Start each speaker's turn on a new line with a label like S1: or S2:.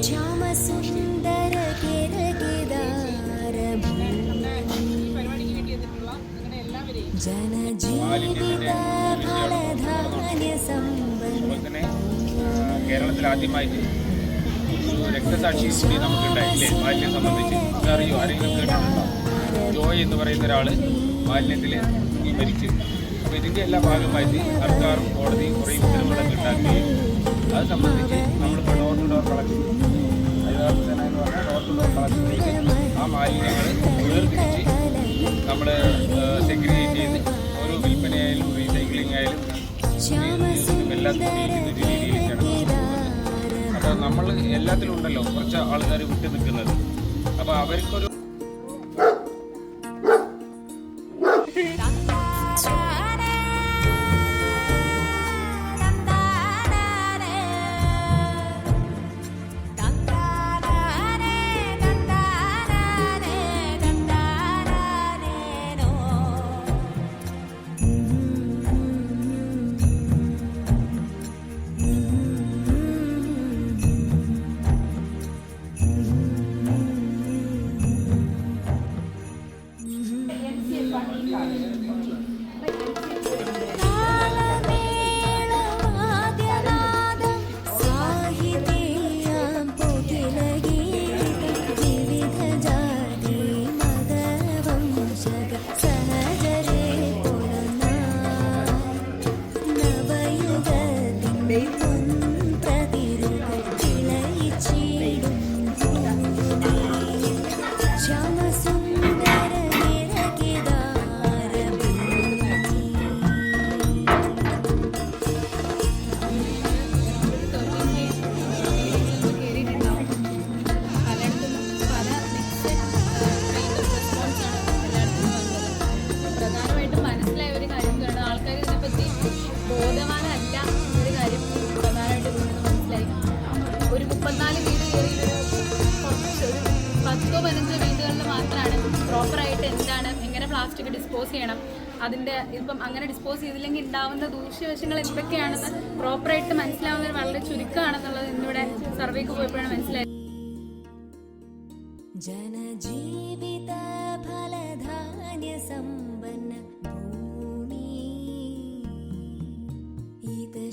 S1: ശ്യാമസുന്ദര
S2: കേരളത്തിൽ ആദ്യമായിട്ട് രക്തസാക്ഷി കൂടി നമുക്കുണ്ടായില്ലേ മാലിന്യം സംബന്ധിച്ച്? അതറിയോ? ആരെങ്കിലും കേട്ടിട്ടുണ്ടോ? ജോയ് എന്ന് പറയുന്ന ഒരാൾ മാലിന്യത്തിൽ മരിച്ചു. അപ്പോൾ ഇതിൻ്റെ എല്ലാ ഭാഗമായിട്ട് സർക്കാരും കോടതിയും കുറേ ഉത്തരവുകളൊക്കെ ഉണ്ടാക്കുകയും അത് സംബന്ധിച്ച് നമ്മളിപ്പോൾ ഡോർ ടു ഡോർ കളക്ഷൻ ഹരിതകർമ്മസേന എന്ന് പറഞ്ഞാൽ ഡോർ ടു ഡോർ കളക്ഷൻ ചെയ്ത് ആ മാലിന്യങ്ങൾ വേർതിരിച്ച് നമ്മൾ സെഗ്രിഗേറ്റ് ചെയ്ത് ഓരോ വിൽപ്പനയായാലും റീസൈക്ലിംഗ് ആയാലും എല്ലാത്തിനും ചെയ്യുന്ന രീതിയിലേക്കാണ്. അപ്പോൾ നമ്മൾ എല്ലാത്തിലും ഉണ്ടല്ലോ കുറച്ച് ആൾക്കാർ വിട്ടു നിൽക്കുന്നത്. അപ്പോൾ അവർക്കൊരു
S3: പ്രോപ്പറായിട്ട് എന്താണ്, എങ്ങനെ പ്ലാസ്റ്റിക് ഡിസ്പോസ് ചെയ്യണം, അതിൻ്റെ ഇപ്പം അങ്ങനെ ഡിസ്പോസ് ചെയ്തില്ലെങ്കിൽ ഉണ്ടാവുന്ന ദൂഷ്യവശങ്ങൾ എന്തൊക്കെയാണെന്ന് പ്രോപ്പറായിട്ട് മനസ്സിലാവുന്നത് വളരെ ചുരുക്കമാണെന്നുള്ളത് ഇന്നിവിടെ സർവേക്ക് പോയപ്പോഴാണ് മനസ്സിലായത്.
S1: ജനജീവിത ഫലധാന്യ സമ്പന്ന ഭൂമി ഇത്